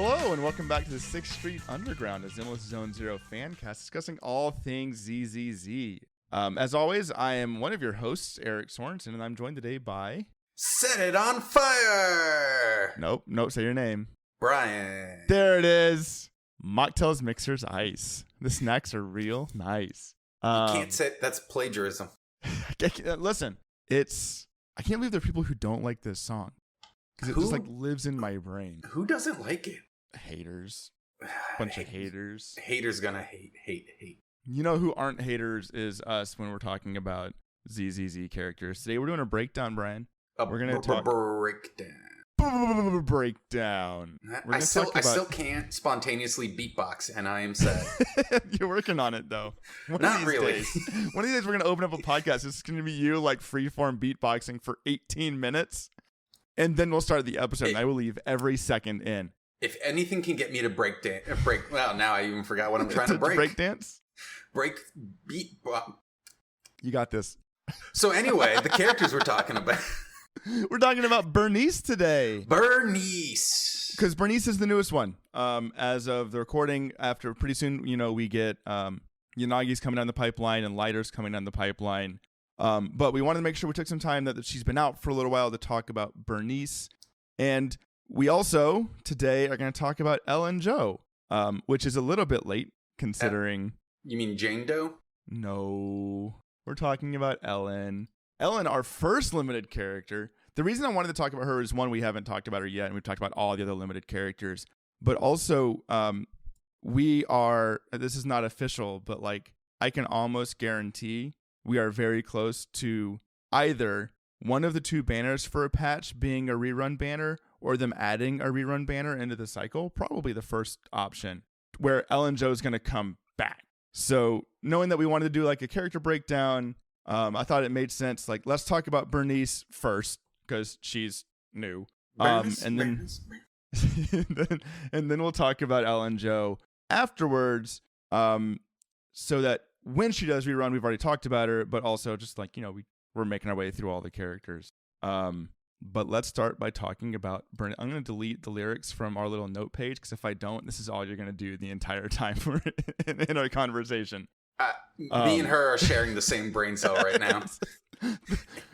Hello and welcome back to the 6th Street Underground, a Zenless Zone Zero fan cast discussing all things ZZZ. As always, I am one of your hosts, Eric Sorensen, and I'm joined today by... Set it on fire! Nope, say your name. Brian. There it is! Mocktails Mixers Ice. The snacks are real nice. You can't say that's plagiarism. Listen, I can't believe there are people who don't like this song. Because it just like lives in my brain. Who doesn't like it? Haters. Bunch of haters. Haters gonna hate. You know who aren't haters is us when we're talking about ZZZ characters. Today we're doing a breakdown, Brian. We're gonna talk breakdown. I still can't spontaneously beatbox, and I am sad. You're working on it though. Not really. One of these days we're gonna open up a podcast. It's gonna be you like freeform beatboxing for 18 minutes, and then we'll start the episode. And I will leave every second in. If anything can get me to break. Well, now I even forgot what I'm trying to break. Break dance. Break beat. You got this. So anyway, the characters we're talking about. We're talking about Burnice today. Burnice. Because Burnice is the newest one. As of the recording, after pretty soon, we get Yanagi's coming down the pipeline and Lighter's coming down the pipeline. But we wanted to make sure we took some time that she's been out for a little while to talk about Burnice. And we also, today, are going to talk about Ellen Joe, which is a little bit late, considering... You mean Jane Doe? No. We're talking about Ellen. Ellen, our first limited character. The reason I wanted to talk about her is, one, we haven't talked about her yet, and we've talked about all the other limited characters. But also, this is not official, but like I can almost guarantee we are very close to either one of the two banners for a patch being a rerun banner or them adding a rerun banner into the cycle. Probably the first option, where Ellen Joe is going to come back. So knowing that we wanted to do like a character breakdown, I thought it made sense. Like, let's talk about Burnice first because she's new, and then we'll talk about Ellen Joe afterwards. So that when she does rerun, we've already talked about her, but also just like we're making our way through all the characters. But let's start by talking about Burnice. I'm going to delete the lyrics from our little note page because if I don't, this is all you're going to do the entire time in our conversation. Me and her are sharing the same brain cell right now. And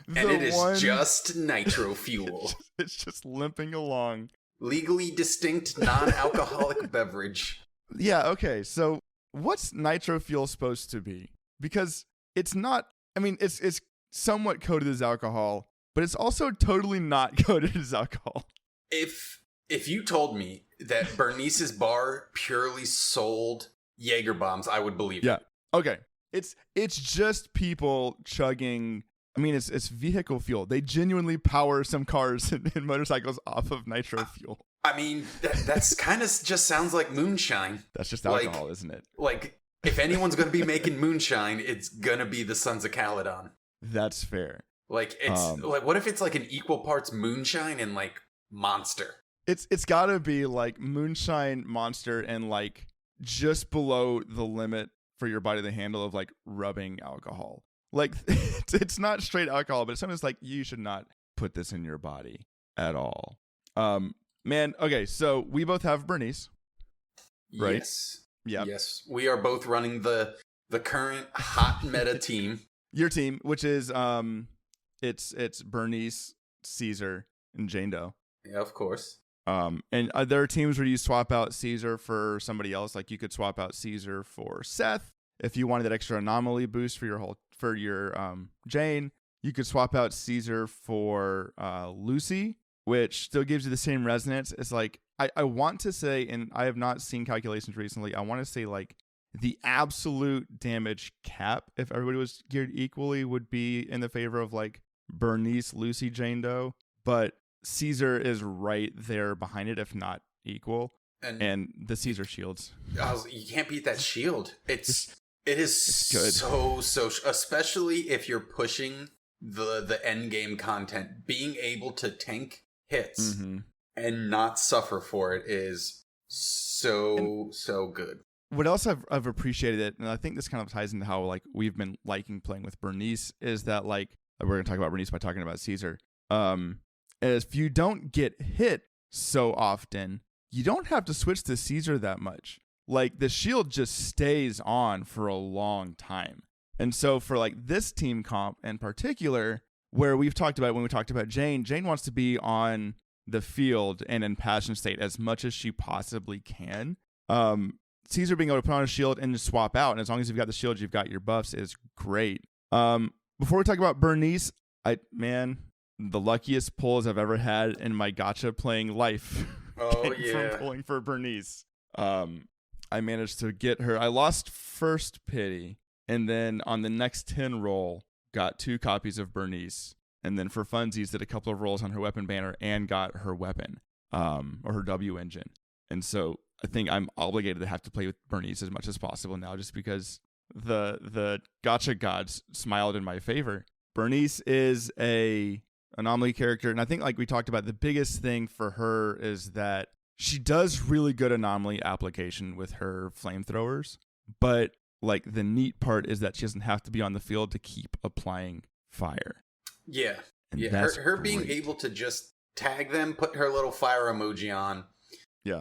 it is just nitro fuel. It's just limping along. Legally distinct non-alcoholic beverage. Yeah, okay. So what's nitro fuel supposed to be? Because it's not, it's somewhat coded as alcohol, but it's also totally not coded as alcohol. If you told me that Burnice's bar purely sold Jaeger bombs, I would believe it. Okay. It's just people chugging. It's vehicle fuel. They genuinely power some cars and motorcycles off of nitro fuel. That's kind of just sounds like moonshine. That's just alcohol, isn't it? Like, if anyone's going to be making moonshine, it's going to be the Sons of Caledon. That's fair. Like, it's like, what if it's like an equal parts moonshine and like Monster? It's got to be like moonshine, Monster, and like just below the limit for your body to handle of like rubbing alcohol. Like it's not straight alcohol, but it's something that's like you should not put this in your body at all. Man, okay, so we both have Burnice, right? Yes. Yeah. Yes. We are both running the current hot meta team. Your team, which is it's Burnice, Caesar, and Jane Doe. Yeah, of course. And there are teams where you swap out Caesar for somebody else. Like you could swap out Caesar for Seth if you wanted that extra anomaly boost for your Jane. You could swap out Caesar for Lucy, which still gives you the same resonance. It's like I want to say, and I have not seen calculations recently, I want to say like the absolute damage cap, if everybody was geared equally, would be in the favor of like Burnice, Lucy, Jane Doe, but Caesar is right there behind it, if not equal. And the Caesar shields. You can't beat that shield. It is good. so especially if you're pushing the end game content, being able to tank hits and not suffer for it is so good. What else I've appreciated it, and I think this kind of ties into how like we've been liking playing with Burnice, is that like we're gonna talk about Burnice by talking about Caesar. If you don't get hit so often, you don't have to switch to Caesar that much. Like, the shield just stays on for a long time. And so for like this team comp in particular, where we've talked about when we talked about Jane wants to be on the field and in passion state as much as she possibly can. Caesar being able to put on a shield and just swap out, and as long as you've got the shield, you've got your buffs, is great. Before we talk about Burnice, the luckiest pulls I've ever had in my gacha playing life. Oh yeah, from pulling for Burnice. I managed to get her. I lost first pity, and then on the next 10 roll, got 2 copies of Burnice, and then for funsies did a couple of rolls on her weapon banner and got her weapon, or her W engine. And so I think I'm obligated to have to play with Burnice as much as possible now, just because the gacha gods smiled in my favor. Burnice is a anomaly character, and I think, like we talked about, the biggest thing for her is that she does really good anomaly application with her flamethrowers, but like the neat part is that she doesn't have to be on the field to keep applying fire. Yeah. And yeah. Her being able to just tag them, put her little fire emoji on,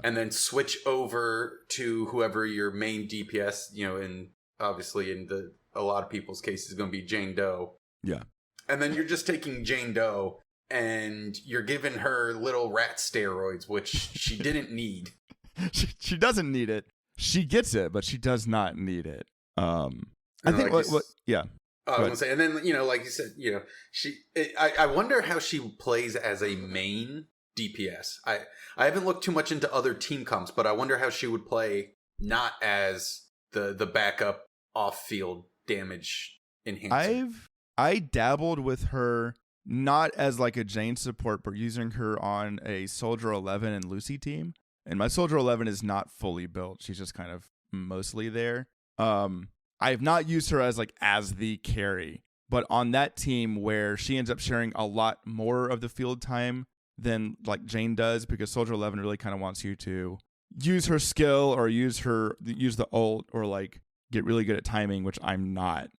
and then switch over to whoever your main DPS, and obviously in a lot of people's cases is going to be Jane Doe. Yeah. And then you're just taking Jane Doe and you're giving her little rat steroids, which she didn't need. She doesn't need it. She gets it, but she does not need it. I think yeah. I was gonna say, and then like you said, I wonder how she plays as a main DPS. I haven't looked too much into other team comps, but I wonder how she would play not as the backup off field damage enhancer. I dabbled with her not as like a Jane support, but using her on a Soldier 11 and Lucy team. And my Soldier 11 is not fully built. She's just kind of mostly there. I have not used her as the carry, but on that team where she ends up sharing a lot more of the field time than like Jane does, because Soldier 11 really kind of wants you to use her skill or use the ult or like get really good at timing, which I'm not.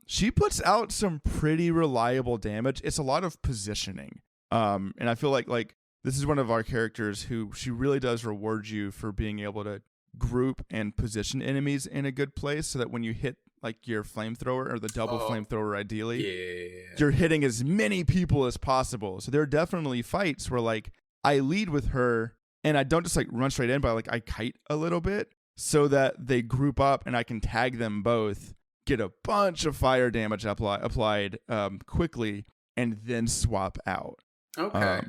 She puts out some pretty reliable damage. It's a lot of positioning. And I feel like this is one of our characters who she really does reward you for being able to group and position enemies in a good place, so that when you hit like your flamethrower or the double flamethrower, ideally, you're hitting as many people as possible. So there are definitely fights where like I lead with her and I don't just like run straight in, but like I kite a little bit so that they group up and I can tag them both, get a bunch of fire damage applied quickly, and then swap out. Okay.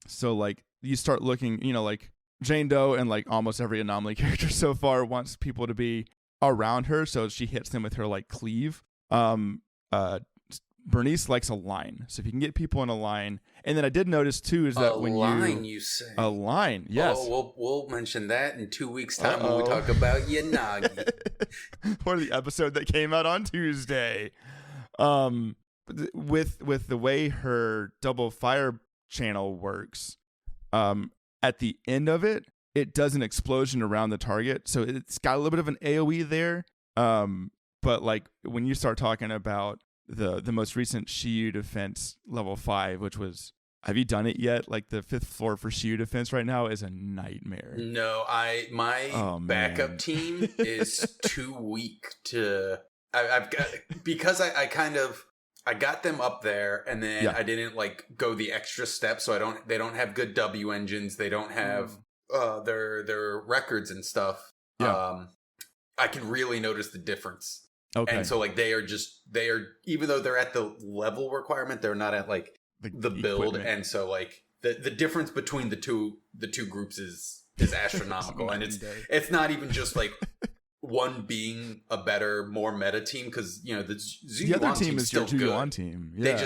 So like you start looking, like Jane Doe and like almost every anomaly character so far wants people to be around her, so she hits them with her like cleave. Burnice likes a line, so if you can get people in a line. And then I did notice too is that you say a line, yes. Oh, we'll mention that in 2 weeks' time when we talk about Yanagi, or the episode that came out on Tuesday. With the way her double fire channel works, at the end of it does an explosion around the target, so it's got a little bit of an AoE there. But like when you start talking about the most recent Shiyu defense level 5, which was, have you done it yet? Like the 5th floor for Shiyu defense right now is a nightmare. No, my backup team is too weak to. I've got, because I got them up there, and then I didn't like go the extra step, so they don't have good W engines. They don't have their records and stuff. Yeah. I can really notice the difference. Okay. And so like they are even though they're at the level requirement, they're not at like the build, equipment. And so like the difference between the two groups is astronomical. And it's not even just like one being a better, more meta team, because the other team is still your good. Team. Yeah.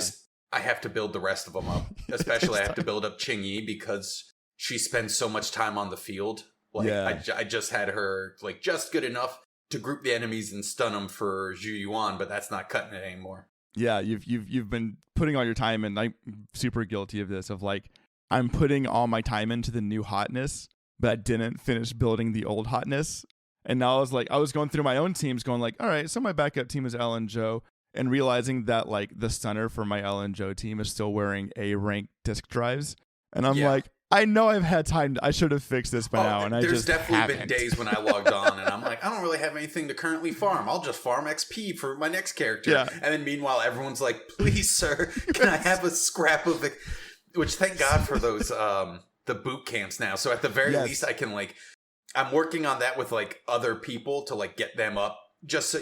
I have to build the rest of them up. Especially I have to build up Qingyi because she spends so much time on the field. Like I just had her like just good enough to group the enemies and stun them for Zhu Yuan, but that's not cutting it anymore. Yeah, you've been putting all your time, and I'm super guilty of this. Of like, I'm putting all my time into the new hotness, but I didn't finish building the old hotness. And now I was going through my own teams, going like, all right, so my backup team is Ellen Joe, and realizing that like the stunner for my Ellen Joe team is still wearing A rank disk drives, and I'm like, I know I've had time. I should have fixed this by now, and I just definitely haven't. been days when I logged on and I'm like, I don't really have anything to currently farm. I'll just farm XP for my next character. Yeah. And then meanwhile, everyone's like, please, sir, can I have a scrap of it? Which, thank God for those the boot camps now. So at the very least, I can I'm working on that with other people to get them up. Just so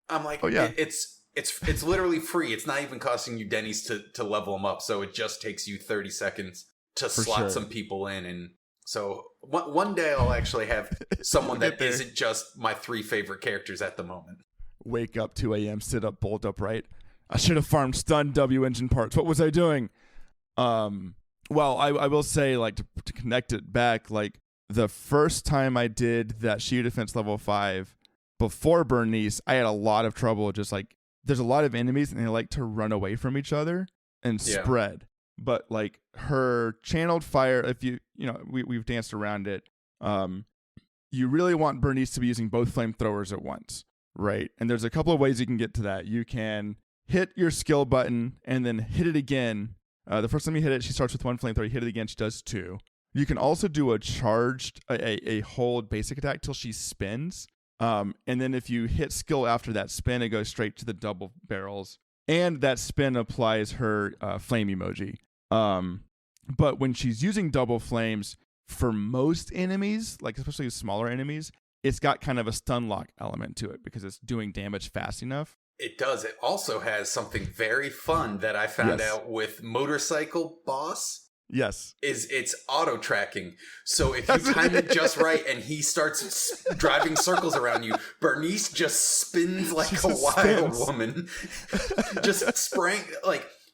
I'm like, it's literally free. It's not even costing you Denny's to level them up. So it just takes you 30 seconds to slot some people in. And so one day I'll actually have someone that isn't just my 3 favorite characters at the moment. Wake up 2 a.m., sit up, bolt upright. I should have farmed stun W engine parts. What was I doing? Well, I will say, to connect it back, the first time I did that Shield Defense level 5 before Burnice, I had a lot of trouble. Just there's a lot of enemies and they like to run away from each other and spread. But her channeled fire, if we've danced around it. You really want Burnice to be using both flamethrowers at once, right? And there's a couple of ways you can get to that. You can hit your skill button and then hit it again. The first time you hit it, she starts with 1 flamethrower. You hit it again, she does 2. You can also do a charged, a hold basic attack till she spins. And then if you hit skill after that spin, it goes straight to the double barrels. And that spin applies her flame emoji. But when she's using double flames, for most enemies, especially smaller enemies, it's got kind of a stun lock element to it because it's doing damage fast enough. It does. It also has something very fun that I found out with Motorcycle Boss. Yes. Is it's auto tracking. So if you time it just right and he starts driving circles around you, Burnice just spins like a wild woman. Just spraying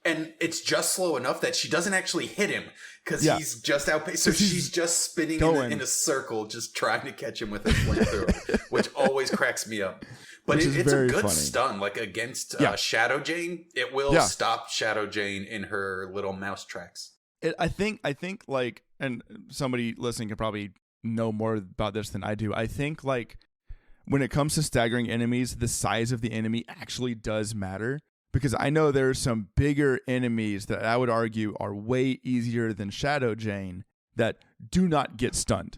and it's just slow enough that she doesn't actually hit him because he's just outpaced. So she's just spinning in a circle, just trying to catch him with a flamethrower, which always cracks me up. But it's a good stun, against Shadow Jane. It will stop Shadow Jane in her little mouse tracks. I think and somebody listening can probably know more about this than I do. I think when it comes to staggering enemies, the size of the enemy actually does matter. Because I know there are some bigger enemies that I would argue are way easier than Shadow Jane that do not get stunned.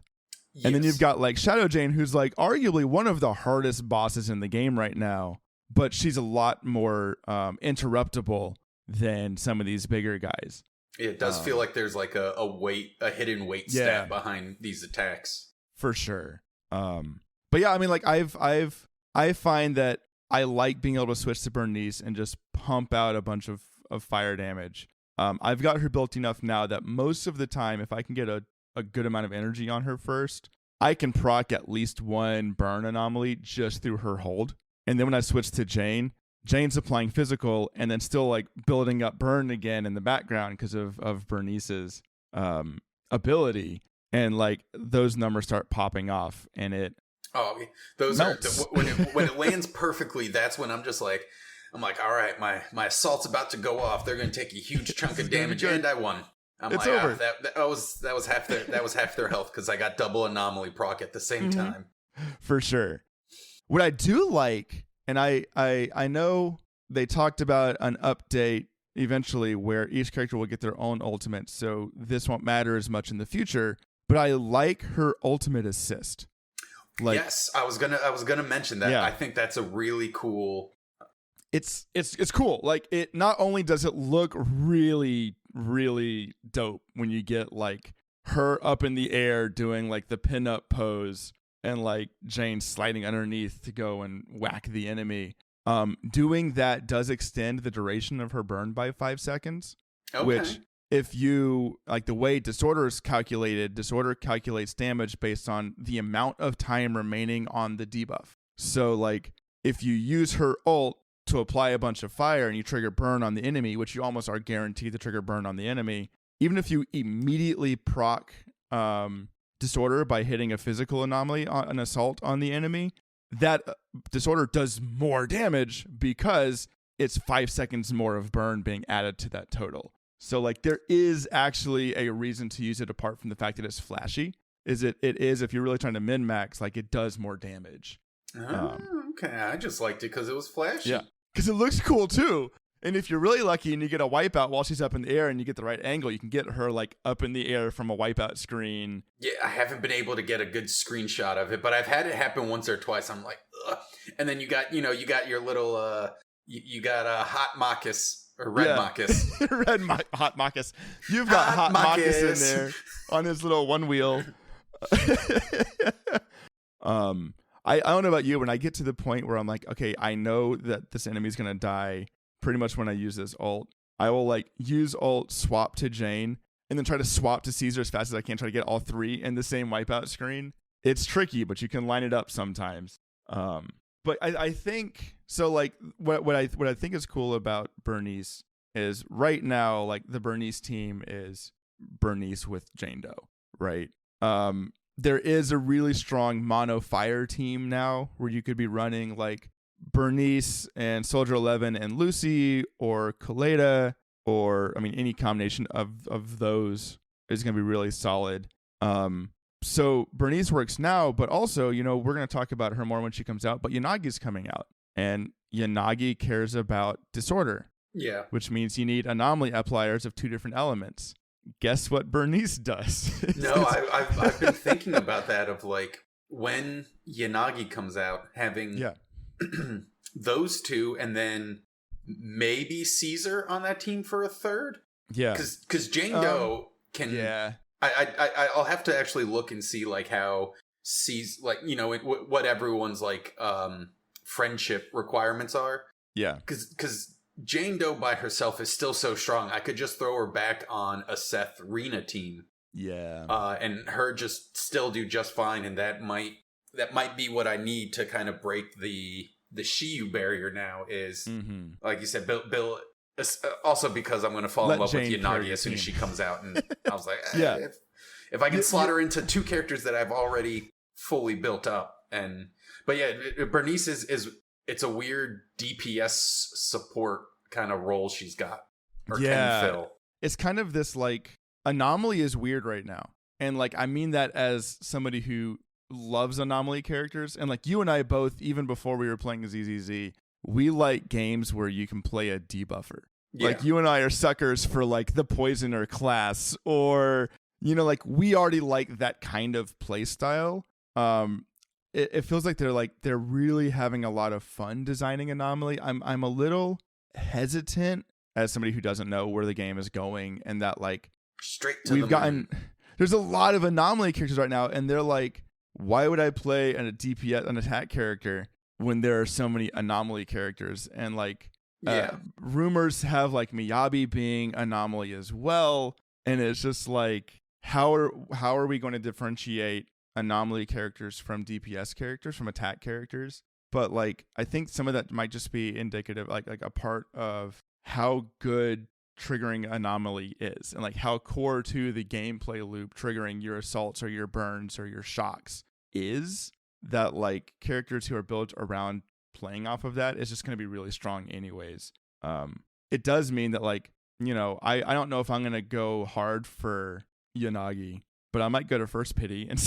Yes. And then you've got Shadow Jane, who's arguably one of the hardest bosses in the game right now, but she's a lot more interruptible than some of these bigger guys. It does feel like there's a hidden weight stat behind these attacks. For sure. But yeah, I mean I find that I like being able to switch to Burnice and just pump out a bunch of fire damage. I've got her built enough now that most of the time, if I can get a good amount of energy on her first, I can proc at least 1 burn anomaly just through her hold. And then when I switch to Jane's applying physical and then still building up burn again in the background because of Burnice's ability. And those numbers start popping off and it those melts. Are when it lands perfectly. That's when I'm just I'm all right, my assault's about to go off. They're going to take a huge chunk of damage, and I won. It's over. That was half their health because I got double anomaly proc at the same time. For sure. What I do like, and I know they talked about an update eventually where each character will get their own ultimate, so this won't matter as much in the future. But I like her ultimate assist. Yes, I was gonna mention that. I think that's a really cool. It's cool. It not only does it look really, really dope when you get her up in the air doing the pinup pose and Jane sliding underneath to go and whack the enemy. Doing that does extend the duration of her burn by 5 seconds, which if you the way Disorder is calculated, Disorder calculates damage based on the amount of time remaining on the debuff. So if you use her ult to apply a bunch of fire and you trigger burn on the enemy, which you almost are guaranteed to trigger burn on the enemy, even if you immediately proc Disorder by hitting a physical anomaly on an assault on the enemy, that Disorder does more damage because it's 5 seconds more of burn being added to that total. So there is actually a reason to use it apart from the fact that it's flashy. It is if you're really trying to min-max, it does more damage. Okay, I just liked it because it was flashy. Yeah, because it looks cool too. And if you're really lucky and you get a wipeout while she's up in the air and you get the right angle, you can get her like up in the air from a wipeout screen. Yeah, I haven't been able to get a good screenshot of it, but I've had it happen once or twice. I'm like, ugh. And then you got your little, you got a hot Marcus or red Marcus. Hot Marcus. You've got hot Marcus in there on his little one wheel. I don't know about you, when I get to the point where I'm like, okay, I know that this enemy's going to die pretty much when I use this ult, I will like use ult, swap to Jane, and then try to swap to Caesar as fast as I can, try to get all three in the same wipeout screen. It's tricky, but you can line it up sometimes. But I think, so like what I think is cool about Burnice is right now, like the Burnice team is Burnice with Jane Doe, right? There is a really strong mono fire team now where you could be running like Burnice and Soldier 11 and Lucy or Kaleda, or I mean any combination of those is going to be really solid. So Burnice works now, but also, you know, we're going to talk about her more when she comes out, but Yanagi's coming out, and Yanagi cares about disorder. Yeah. Which means you need anomaly appliers of two different elements. Guess what Burnice does? No, I've been thinking about that, of like when Yanagi comes out, having those two, and then maybe Caesar on that team for a third. Yeah, because Jane Doe can. Yeah, I'll have to actually look and see like how like, you know, what everyone's like friendship requirements are. Yeah, because Jane Doe by herself is still so strong. I could just throw her back on a Seth Rena team. Yeah. And her just still do just fine, and that might be what I need to kind of break the Shiyu barrier now is, like you said, Bill also because I'm going to fall in love with Yanagi as soon as she comes out, and I was like, if I can slot her into two characters that I've already fully built up. But yeah, Burnice is it's a weird DPS support kind of role she's got, or can fill. It's kind of this like, Anomaly is weird right now. And like, I mean that as somebody who loves Anomaly characters. And like you and I both, even before we were playing ZZZ, we like games where you can play a debuffer. Yeah. Like you and I are suckers for like the Poisoner class, or, you know, like we already like that kind of play style. It feels like they're really having a lot of fun designing Anomaly. I'm a little hesitant as somebody who doesn't know where the game is going, and that like straight to we've gotten moon. There's a lot of Anomaly characters right now, and they're like, why would I play an attack character when there are so many Anomaly characters? And like rumors have like Miyabi being Anomaly as well, and it's just like, how are we going to differentiate Anomaly characters from DPS characters, from attack characters? But like, I think some of that might just be indicative, like a part of how good triggering Anomaly is, and like how core to the gameplay loop triggering your assaults or your burns or your shocks is, that like characters who are built around playing off of that is just going to be really strong anyways. It does mean that like, you know, I don't know if I'm going to go hard for Yanagi, but I might go to first pity and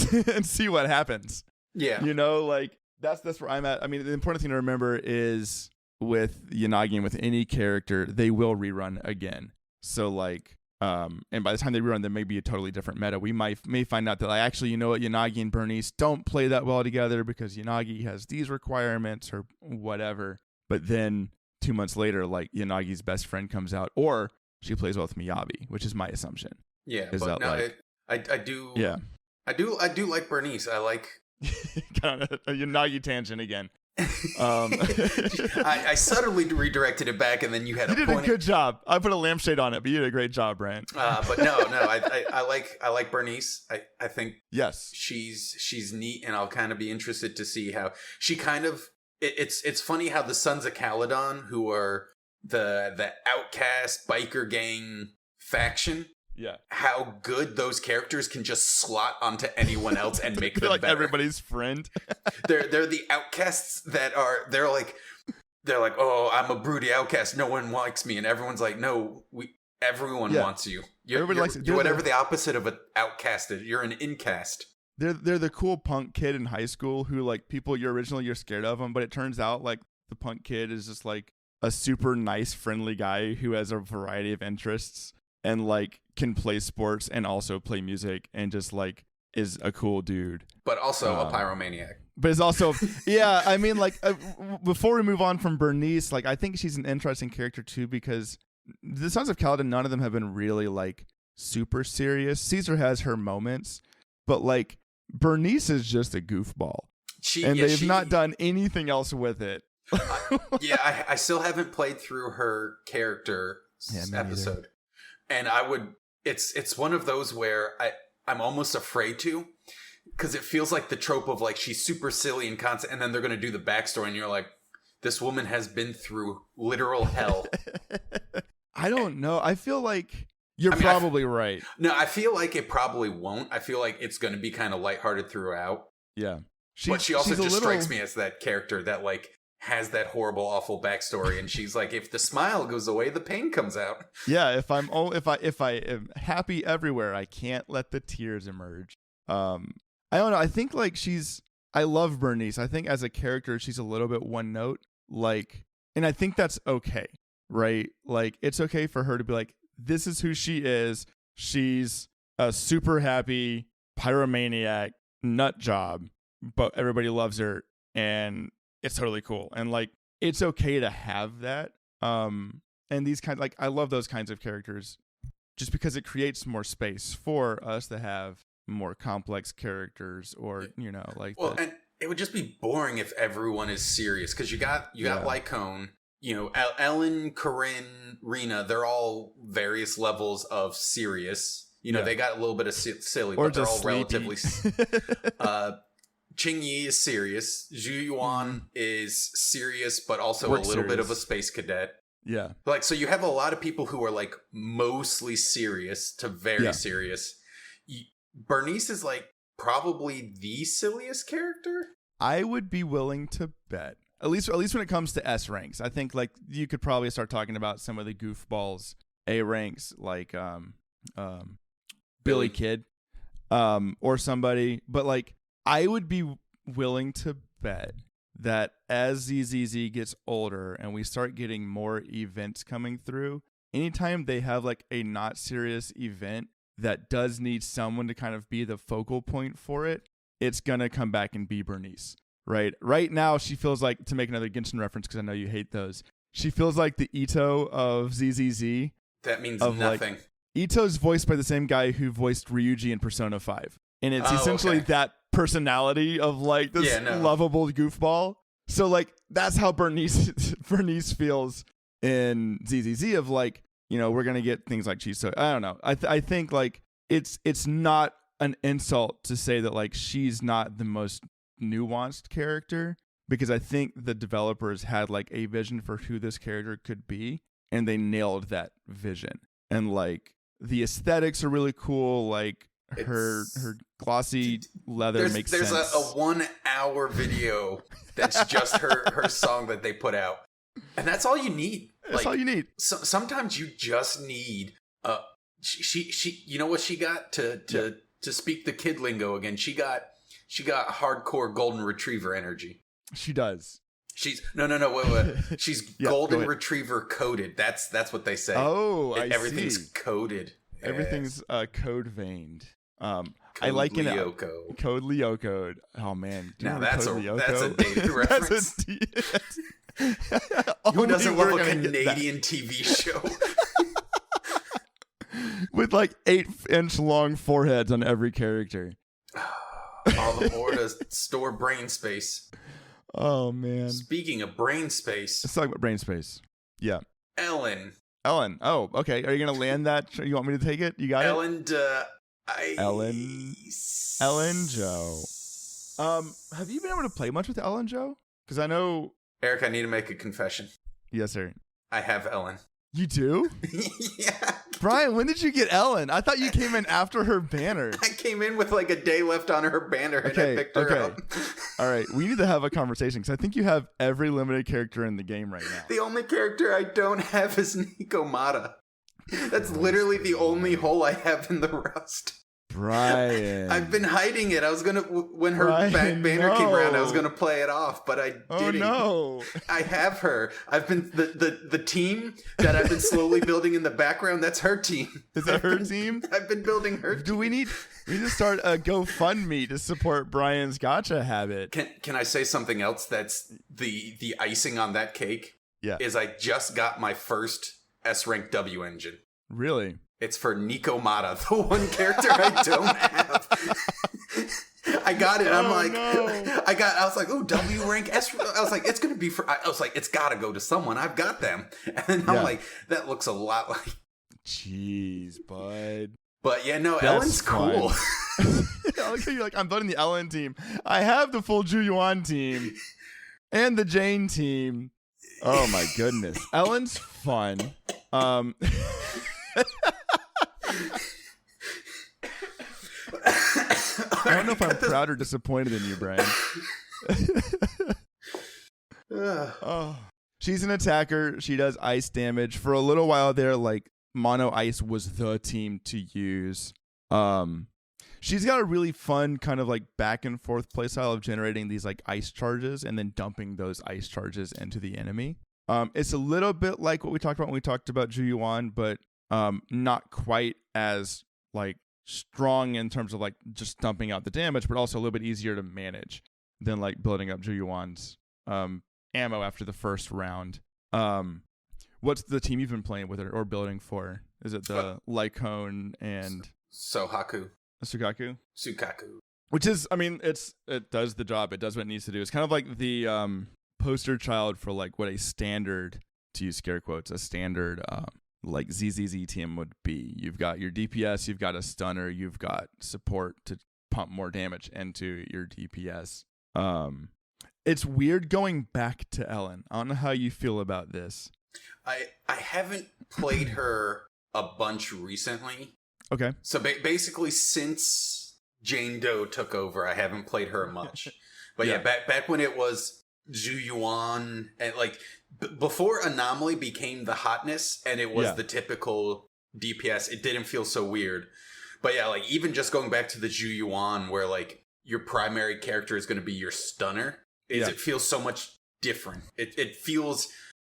see what happens. Yeah. You know, like that's where I'm at. I mean, the important thing to remember is with Yanagi and with any character, they will rerun again. So like, and by the time they rerun, there may be a totally different meta. We may find out that like, actually, you know what, Yanagi and Burnice don't play that well together because Yanagi has these requirements or whatever. But then 2 months later, like Yanagi's best friend comes out, or she plays well with Miyabi, which is my assumption. Yeah, is but that no, like, I do. Yeah, I do like Burnice. I like kind of a Yanagi tangent again. I subtly redirected it back, and then you had. You did a good job. I put a lampshade on it, but you did a great job, Brian. But no, I like Burnice. I think she's neat, and I'll kind of be interested to see how she kind of. It's funny how the Sons of Caledon, who are the outcast biker gang faction. Yeah, how good those characters can just slot onto anyone else and make them like better. Everybody's friend. they're the outcasts that are they're like, oh, I'm a broody outcast, no one likes me, and everyone's like, no, everyone wants you. You're whatever the opposite of an outcast is. You're an incast. They're the cool punk kid in high school who like people you're scared of them, but it turns out like the punk kid is just like a super nice, friendly guy who has a variety of interests and like can play sports and also play music and just like is a cool dude. But also a pyromaniac. But it's also, yeah, I mean, like, before we move on from Burnice, like, I think she's an interesting character, too, because the Sons of Kaladin, none of them have been really, like, super serious. Caesar has her moments, but, like, Burnice is just a goofball. They've not done anything else with it. I still haven't played through her character episode. And it's one of those where I'm almost afraid to. Because it feels like the trope of like she's super silly and constant, and then they're going to do the backstory, and you're like, this woman has been through literal hell. I don't know. I feel like you're probably right. No, I feel like it probably won't. I feel like it's going to be kind of lighthearted throughout. Yeah. But she also just strikes me as that character that like has that horrible, awful backstory, and she's like, if the smile goes away, the pain comes out. Yeah. If I am happy everywhere, I can't let the tears emerge. I don't know. I think like I love Burnice. I think as a character, she's a little bit one note. Like, and I think that's okay, right? Like, it's okay for her to be like, this is who she is. She's a super happy pyromaniac nut job, but everybody loves her and it's totally cool. And like, it's okay to have that. And these kind, like, I love those kinds of characters just because it creates more space for us to have more complex characters, or like. Well, and it would just be boring if everyone is serious, because you got Lycaon, Ellen, Corinne, Rena. They're all various levels of serious. They got a little bit of silly, but they're all relatively. Qing Yi is serious. Zhu Yuan is serious, but also a little bit of a space cadet. Yeah, like so you have a lot of people who are like mostly serious to very serious. Burnice is like probably the silliest character. I would be willing to bet, at least when it comes to S ranks. I think like you could probably start talking about some of the goofballs A ranks, like Billy Kid, or somebody. But like I would be willing to bet that as ZZZ gets older and we start getting more events coming through, anytime they have like a not serious event that does need someone to kind of be the focal point for it, it's going to come back and be Burnice, right? Right now, she feels like, to make another Genshin reference, because I know you hate those, she feels like the Ito of ZZZ. That means nothing. Like, Ito's voiced by the same guy who voiced Ryuji in Persona 5. And it's essentially that personality of like this lovable goofball. So like, that's how Burnice feels in ZZZ, of like, we're going to get things like cheese. So I don't know. I think like it's not an insult to say that like she's not the most nuanced character, because I think the developers had like a vision for who this character could be, and they nailed that vision. And like the aesthetics are really cool. Like her glossy leather makes sense. There's a 1 hour video that's just her song that they put out. And that's all you need. That's all you need. Sometimes you just need she you know what she got to speak the kid lingo again. She got hardcore golden retriever energy. She does. She's wait. She's golden retriever coded. That's what they say. Oh, everything's coded. Everything's code veined. I like Lyoko. Code Lyoko. Oh man. Now that's a dated reference. Who doesn't love a Canadian TV show? With like 8-inch long foreheads on every character. All the more to store brain space. Oh man. Speaking of brain space. Let's talk about brain space. Yeah. Ellen. Oh, okay. Are you going to land that? You want me to take it? You got Ellen, it? Ellen Joe. Have you been able to play much with Ellen Joe? Because I know... Eric, I need to make a confession. Yes, sir. I have Ellen. You do? Yeah. Brian, when did you get Ellen? I thought you came in after her banner. I came in with like a day left on her banner and I picked her up. All right, we need to have a conversation because I think you have every limited character in the game right now. The only character I don't have is Nico Mata. That's literally the only hole I have in the rust. Brian. I've been hiding it. I was gonna when her Brian, banner came around, I was gonna play it off, but I didn't. No! I have her. I've been the team that I've been slowly building in the background. That's her team. Is that her team? I've been building her. Do we need to start a GoFundMe to support Brian's gacha habit? Can I say something else? That's the icing on that cake. Yeah. Is I just got my first S rank W engine. Really? It's for Nico Mata, the one character I don't have. I got it. I'm like, no. I was like, oh, W rank S. I was like, it's gonna be for. I was like, it's gotta go to someone. I've got them, and I'm like, that looks a lot like. Jeez, bud. But yeah, no, That's Ellen's cool. I like how you're like, I'm building the Ellen team. I have the full Juyuan team and the Jane team. Oh my goodness, Ellen's fun. I don't know if I'm proud or disappointed in you, Brian. Oh, she's an attacker. She does ice damage. For a little while there, like mono ice was the team to use. She's got a really fun kind of like back and forth playstyle of generating these like ice charges and then dumping those ice charges into the enemy. It's a little bit like what we talked about when we talked about Juyuan, but not quite as like strong in terms of like just dumping out the damage, but also a little bit easier to manage than like building up Juyuan's ammo after the first round. What's the team you've been playing with or building for? Is it the Lycaon and Sukaku? Which is, I mean, it does the job. It does what it needs to do. It's kind of like the poster child for like what a standard, to use scare quotes, a standard like ZZZ team would be. You've got your DPS, you've got a stunner, you've got support to pump more damage into your DPS. It's weird going back to Ellen. I don't know how you feel about this. I haven't played her a bunch recently. Okay. So basically, since Jane Doe took over, I haven't played her much. But yeah, back when it was Juyuan and like before Anomaly became the hotness and it was the typical DPS, it didn't feel so weird. But yeah, like even just going back to the Juyuan where like your primary character is going to be your stunner, it feels so much different. It feels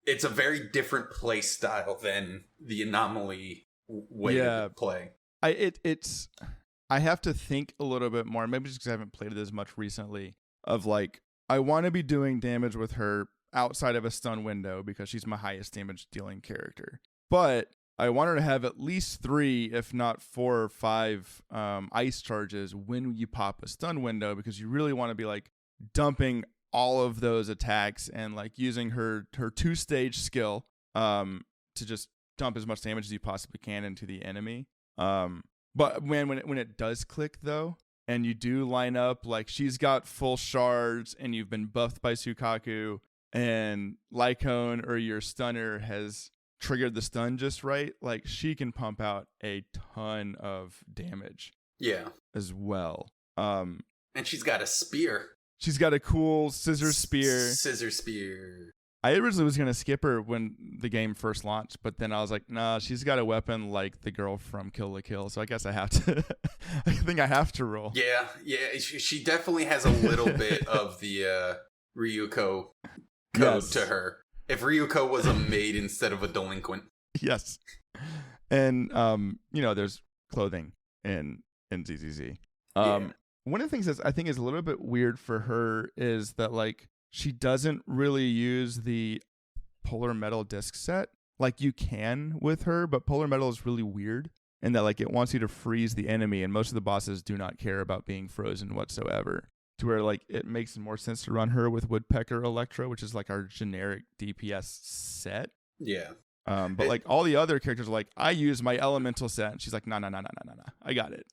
it's a very different play style than the Anomaly way to play. I have to think a little bit more, maybe just because I haven't played it as much recently, of like, I want to be doing damage with her outside of a stun window because she's my highest damage dealing character. But I want her to have at least 3, if not 4 or 5 ice charges when you pop a stun window, because you really want to be like dumping all of those attacks and like using her 2-stage skill to just dump as much damage as you possibly can into the enemy. But when it does click though, and you do line up, like she's got full shards and you've been buffed by Sukaku and Lycaon or your stunner has triggered the stun just right, like she can pump out a ton of damage. Yeah. As well. And she's got a spear. She's got a cool scissor spear. Scissor spear. I originally was going to skip her when the game first launched, but then I was like, nah, she's got a weapon like the girl from Kill la Kill, so I guess I have to. I think I have to roll. Yeah. She definitely has a little bit of the Ryuko code to her. If Ryuko was a maid instead of a delinquent. Yes. And, there's clothing in ZZZ. One of the things that I think is a little bit weird for her is that, like, she doesn't really use the polar metal disc set like you can with her, but polar metal is really weird in that like it wants you to freeze the enemy, and most of the bosses do not care about being frozen whatsoever. To where like it makes more sense to run her with Woodpecker Electro, which is like our generic DPS set. Yeah. But like all the other characters are like, I use my elemental set, and she's like, no, I got it.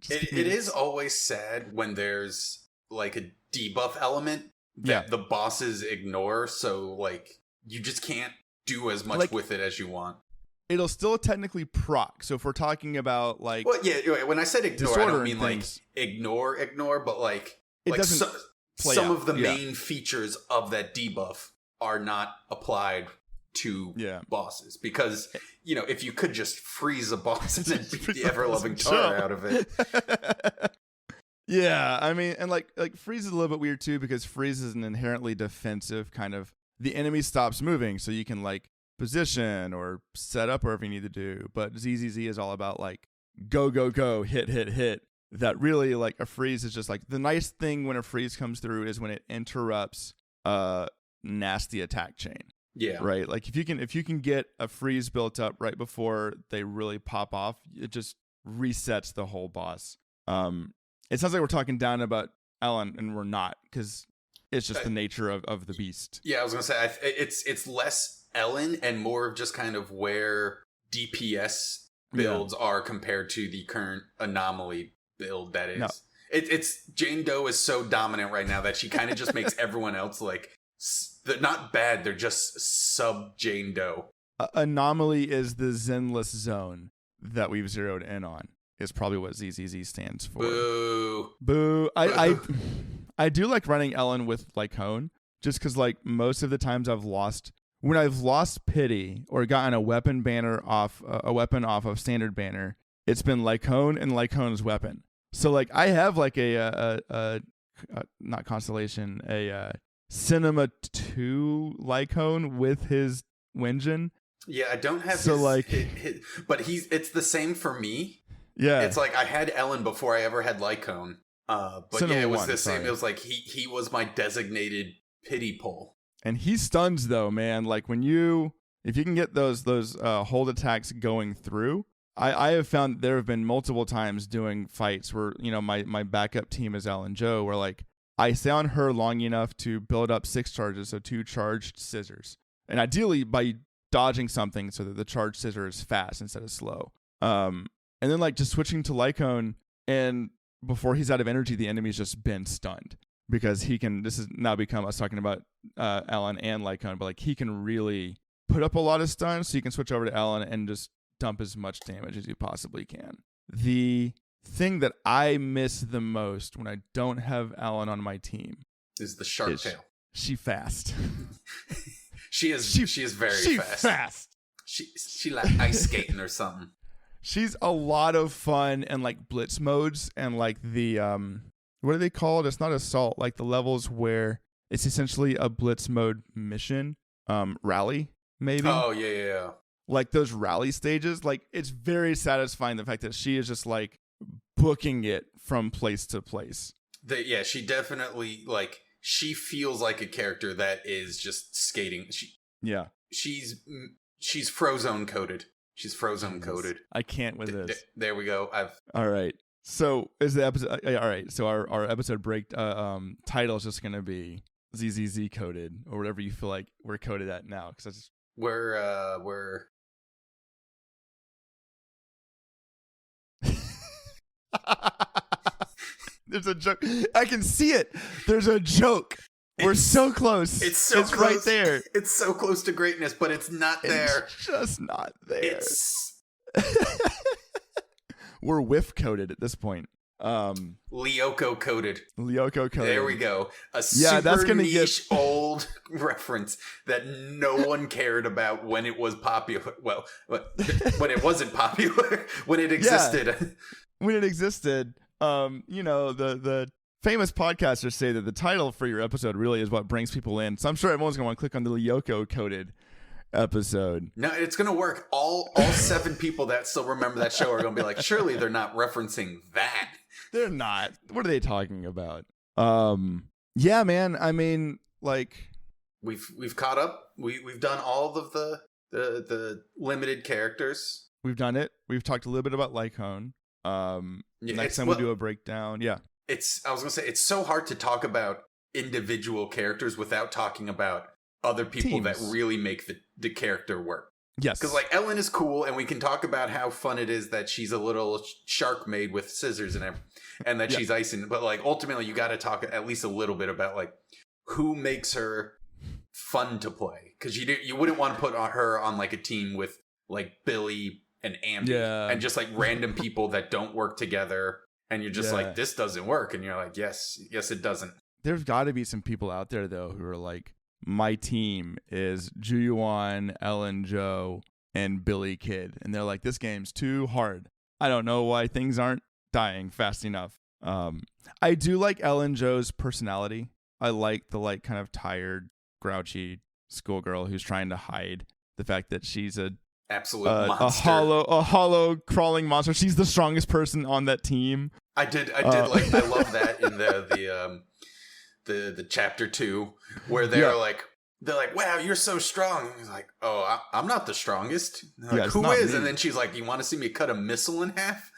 It is always sad when there's like a debuff element that the bosses ignore, so like you just can't do as much with it as you want. It'll still technically proc. So if we're talking about like, well, yeah, when I said ignore, I don't mean like ignore, but like it doesn't some of the main features of that debuff are not applied two Yeah. bosses. Because, you know, if you could just freeze a boss and then beat the ever-loving tar out of it. Yeah, I mean, and like freeze is a little bit weird too, because freeze is an inherently defensive kind of, the enemy stops moving, so you can like position or set up wherever you need to do. But ZZZ is all about like go, go, go, hit, hit, hit. That really, like, a freeze is just like, the nice thing when a freeze comes through is when it interrupts a nasty attack chain. Yeah. Right? Like if you can get a freeze built up right before they really pop off, it just resets the whole boss. It sounds like we're talking down about Ellen, and we're not, because it's just the nature of the beast. Yeah, I was gonna say it's less Ellen and more of just kind of where DPS builds are compared to the current anomaly build that is. No. It's Jane Doe is so dominant right now that she kind of just makes everyone else like, they're not bad, they're just sub Jane Doe. Anomaly is the Zenless zone that we've zeroed in on, is probably what ZZZ stands for. Boo. Boo. I do like running Ellen with Lycaon, just because like most of the times when I've lost pity or gotten a weapon off of standard banner, it's been Lycaon and Lycaon's weapon. So like I have like a not Constellation, a Cinema 2 Lycaon with his Wenjin. Yeah, I don't have but it's the same for me. Yeah. It's like I had Ellen before I ever had Lycaon. But Cinema yeah, it was 1, the same. sorry. It was like he was my designated pity pull. And he stuns though, man. Like if you can get those hold attacks going through, I have found there have been multiple times doing fights where, you know, my backup team is Ellen Joe, where like I stay on her long enough to build up 6 charges, so 2 charged scissors. And ideally by dodging something so that the charged scissor is fast instead of slow. And then like just switching to Lycaon, and before he's out of energy, the enemy's just been stunned. Because this has now become us talking about Ellen and Lycaon, but like he can really put up a lot of stuns, so you can switch over to Ellen and just dump as much damage as you possibly can. The thing that I miss the most when I don't have Ellen on my team is the shark tail. She fast. She is very fast. She like ice skating or something. She's a lot of fun and like blitz modes and like the what are they called? It's not assault, like the levels where it's essentially a blitz mode mission, rally maybe. Oh yeah. Like those rally stages, like it's very satisfying the fact that she is just like booking it from place to place. She definitely like she feels like a character that is just skating. She's Frozone coded. She's Frozone coded. I can't with this. There we go. All right. So is the episode all right? So our episode break title is just gonna be ZZZ coded or whatever you feel like we're coded at now, because we're There's a joke. I can see it. There's a joke. We're so close. It's close. Right there. It's so close to greatness, but it's not there. It's just not there. We're whiff coded at this point. Lyoko coded. There we go. A super niche old reference that no one cared about when it was popular. Well, when it wasn't popular, when it existed. Yeah, when it existed. You know, the famous podcasters say that the title for your episode really is what brings people in. So I'm sure everyone's going to want to click on the Lyoko coded episode. No, it's going to work. All 7 people that still remember that show are going to be like, surely they're not referencing that. They're not. What are they talking about? Yeah, man. I mean, like we've caught up. We've done all of the limited characters. We've done it. We've talked a little bit about Lycaon. Next time we'll do a breakdown. Yeah. I was gonna say, it's so hard to talk about individual characters without talking about other people that really make the character work. Yes. Because like Ellen is cool, and we can talk about how fun it is that she's a little shark made with scissors and that she's icing. But like ultimately, you got to talk at least a little bit about like who makes her fun to play. Because you wouldn't want to put her on like a team with like Billy and Ambi and just like random people that don't work together. And you're just like, this doesn't work. And you're like, yes, it doesn't. There's got to be some people out there, though, who are like my team is Juyuan, Ellen Joe, and Billy Kid. And they're like, this game's too hard. I don't know why things aren't dying fast enough. I do like Ellen Joe's personality. I like the like kind of tired, grouchy schoolgirl who's trying to hide the fact that she's a absolute monster. a hollow crawling monster. She's the strongest person on that team. I love that in the chapter 2 where they're like, wow, you're so strong. And he's like, oh, I'm not the strongest. Like, who is? Me. And then she's like, you want to see me cut a missile in half?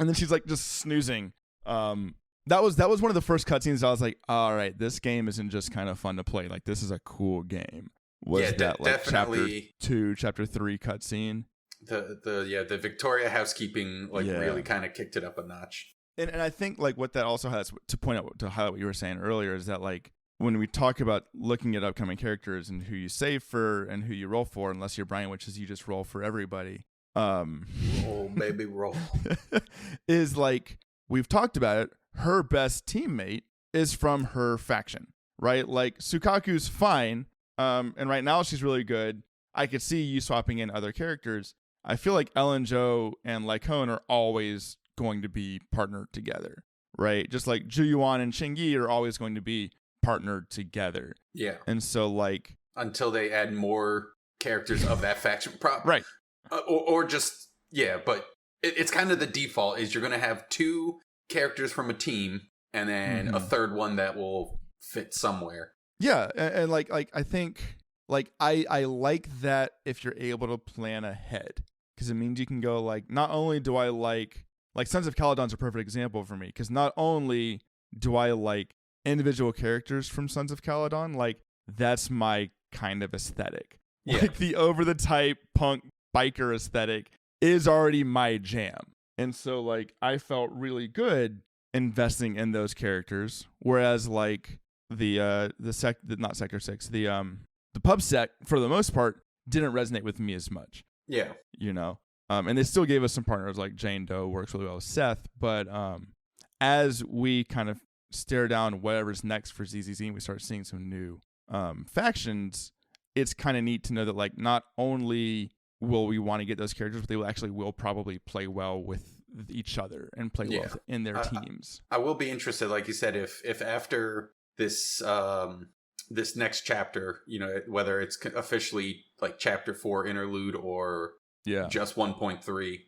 And then she's like just snoozing. That was one of the first cutscenes I was like, all right, this game isn't just kind of fun to play. Like, this is a cool game. That like definitely chapter 2, chapter 3 cutscene. The Victoria housekeeping really kind of kicked it up a notch. And I think like what that also has to point out to highlight what you were saying earlier is that like when we talk about looking at upcoming characters and who you save for and who you roll for, unless you're Brian, which is you just roll for everybody. Roll, baby, roll. Is like we've talked about it. Her best teammate is from her faction, right? Like Sukaku's fine, and right now she's really good. I could see you swapping in other characters. I feel like Ellen Joe and Lycaon are always going to be partnered together, right? Just like Juyuan and Qingyi are always going to be partnered together. Yeah. And so like until they add more characters of that faction, right? Or just but it's kind of the default is you're going to have 2 characters from a team and then a third one that will fit somewhere. Yeah, and like I think like I like that if you're able to plan ahead because it means you can go like not only do I like Sons of Caledon's a perfect example for me because not only do I like individual characters from Sons of Caledon, like that's my kind of aesthetic. Yeah. Like the over the type punk biker aesthetic is already my jam. And so like I felt really good investing in those characters, whereas like the Sector 6, the pub sec for the most part didn't resonate with me as much. Yeah. You know. And they still gave us some partners like Jane Doe works really well with Seth, but as we kind of stare down whatever's next for ZZZ and we start seeing some new factions, it's kind of neat to know that like not only will we want to get those characters, but they will probably play well with each other and play well in their teams. I will be interested, like you said, if after this this next chapter, you know, whether it's officially like chapter 4 interlude or just 1.3,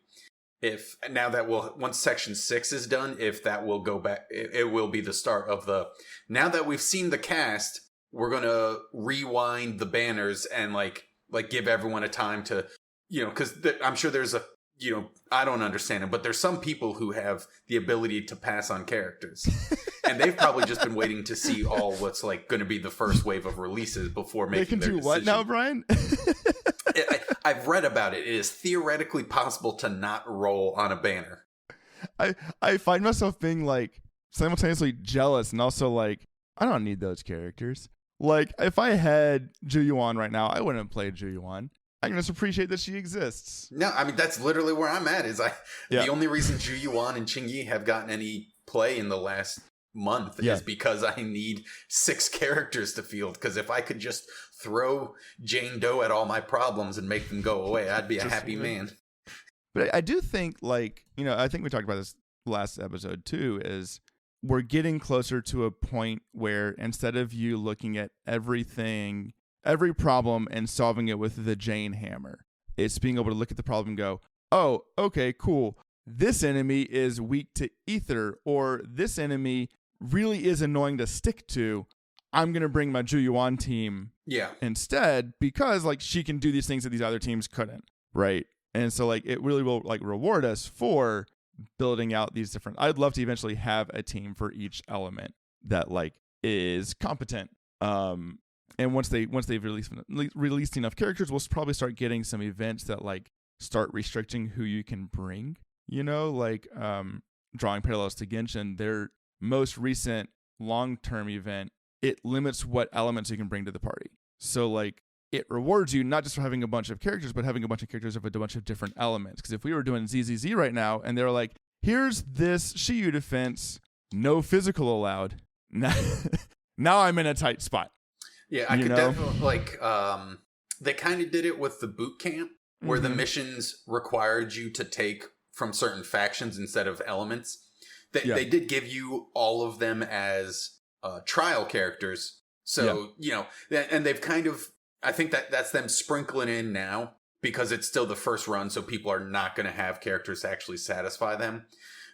if now that once section 6 is done, if that will go back, it will be the start of now that we've seen the cast, we're going to rewind the banners and like give everyone a time to, you know, because I'm sure there's I don't understand it, but there's some people who have the ability to pass on characters. And they've probably just been waiting to see all what's like going to be the first wave of releases before making their decision. They can do what now, Brian? I've read about it. It is theoretically possible to not roll on a banner. I find myself being like simultaneously jealous and also like, I don't need those characters. Like if I had Juyuan right now, I wouldn't play Juyuan. I can just appreciate that she exists. No, I mean, that's literally where I'm at. The only reason Juyuan and Qingyi have gotten any play in the last month is because I need 6 characters to field. Because if I could just throw Jane Doe at all my problems and make them go away, I'd be a happy man. But I do think, like, you know, I think we talked about this last episode too, is we're getting closer to a point where instead of you looking at everything, every problem and solving it with the Jane hammer, it's being able to look at the problem and go, oh, okay, cool. This enemy is weak to ether, or this enemy really is annoying to stick to. I'm going to bring my Juyuan team instead because like she can do these things that these other teams couldn't, right? And so like it really will like reward us for building out these different. I'd love to eventually have a team for each element that like is competent. And once they've released enough characters, we'll probably start getting some events that like start restricting who you can bring. You know, like drawing parallels to Genshin, their most recent long-term event, it limits what elements you can bring to the party. So like it rewards you not just for having a bunch of characters, but having a bunch of characters of a bunch of different elements. Because if we were doing ZZZ right now and they're like, here's this Shiyu defense, no physical allowed. Now I'm in a tight spot. Yeah, I could definitely, like, they kind of did it with the boot camp, where the missions required you to take from certain factions instead of elements. They did give you all of them as trial characters. So, you know, and they've kind of, I think that's them sprinkling in now, because it's still the first run, so people are not going to have characters to actually satisfy them.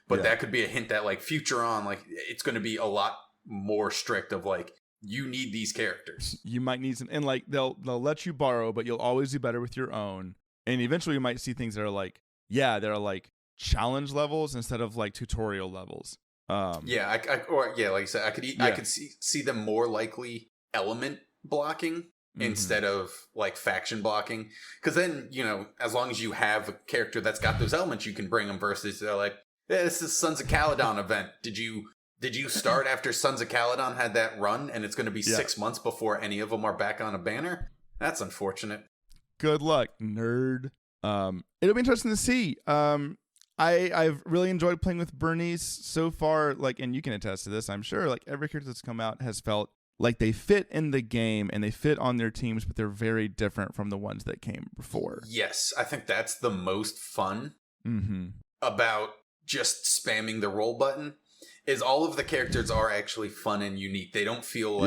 But that could be a hint that, like, future on, like, it's going to be a lot more strict of, like, you need these characters. You might need some, and like they'll let you borrow, but you'll always do better with your own. And eventually you might see things that are like, they're like challenge levels instead of like tutorial levels. Like I said, I could see them more likely element blocking instead of like faction blocking, because then, you know, as long as you have a character that's got those elements, you can bring them, versus they're like, this is Sons of Caledon event. Did you start after Sons of Caledon had that run, and it's going to be 6 months before any of them are back on a banner? That's unfortunate. Good luck, nerd. It'll be interesting to see. I've really enjoyed playing with Burnice so far, like, and you can attest to this, I'm sure, like, every character that's come out has felt like they fit in the game and they fit on their teams, but they're very different from the ones that came before. Yes, I think that's the most fun about just spamming the roll button, is all of the characters are actually fun and unique. They don't feel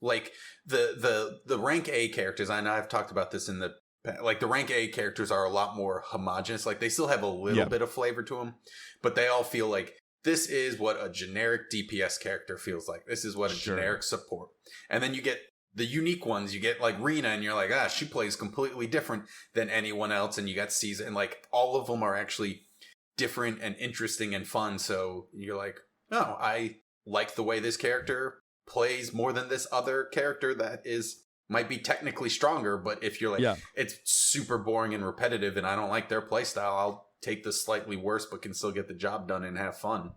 like the rank A characters. I know I've talked about this in the, like, the rank A characters are a lot more homogenous. Like, they still have a little bit of flavor to them, but they all feel like this is what a generic DPS character feels like. This is what a generic support. And then you get the unique ones. You get like Rena, and you're like, she plays completely different than anyone else. And you got Caesar, and like all of them are actually different and interesting and fun. So you're like, oh, I like the way this character plays more than this other character that might be technically stronger, but if you're like, it's super boring and repetitive and I don't like their playstyle, I'll take the slightly worse but can still get the job done and have fun.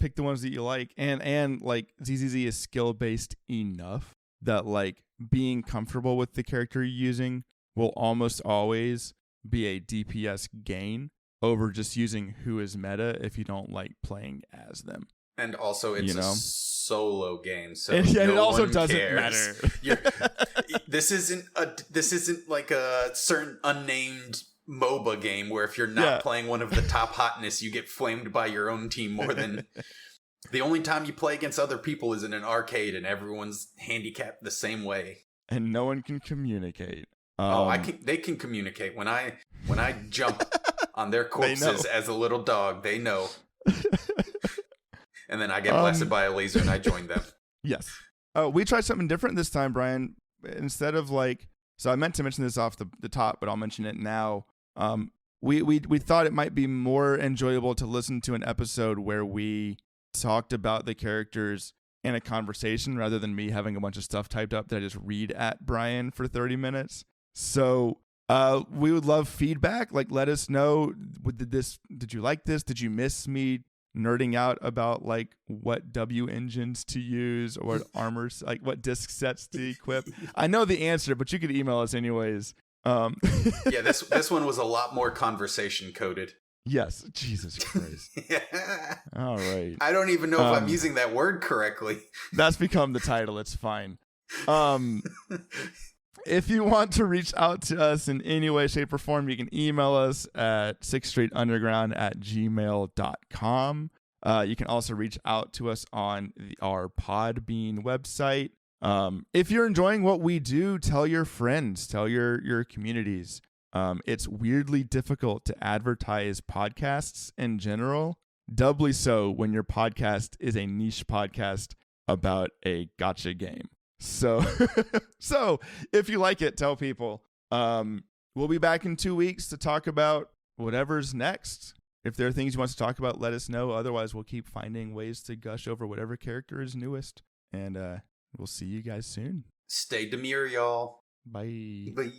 Pick the ones that you like, and like ZZZ is skill based enough that like being comfortable with the character you're using will almost always be a DPS gain over just using who is meta if you don't like playing as them. And also, it's a solo game, so it also doesn't matter. This isn't like a certain unnamed MOBA game where if you're not playing one of the top hotness, you get flamed by your own team more than. The only time you play against other people is in an arcade, and everyone's handicapped the same way, and no one can communicate. They can communicate when I jump on their corpses as a little dog. They know. And then I get blasted by a laser and I join them. Yes. We tried something different this time, Brian. Instead of like, so I meant to mention this off the top, but I'll mention it now. We thought it might be more enjoyable to listen to an episode where we talked about the characters in a conversation rather than me having a bunch of stuff typed up that I just read at Brian for 30 minutes. So we would love feedback. Like, let us know, did you like this? Did you miss me nerding out about like what W engines to use or what armors, like what disc sets to equip? I know the answer, but you could email us anyways. This one was a lot more conversation coded. Yes, Jesus Christ. All right. I don't even know if I'm using that word correctly. That's become the title. It's fine. If you want to reach out to us in any way, shape, or form, you can email us at sixthstreetunderground@gmail.com. You can also reach out to us on our Podbean website. If you're enjoying what we do, tell your friends, tell your communities. It's weirdly difficult to advertise podcasts in general, doubly so when your podcast is a niche podcast about a gacha game. So if you like it, tell people. We'll be back in 2 weeks to talk about whatever's next. If there are things you want to talk about, let us know. Otherwise, we'll keep finding ways to gush over whatever character is newest. And we'll see you guys soon. Stay demure, y'all. Bye. Bye.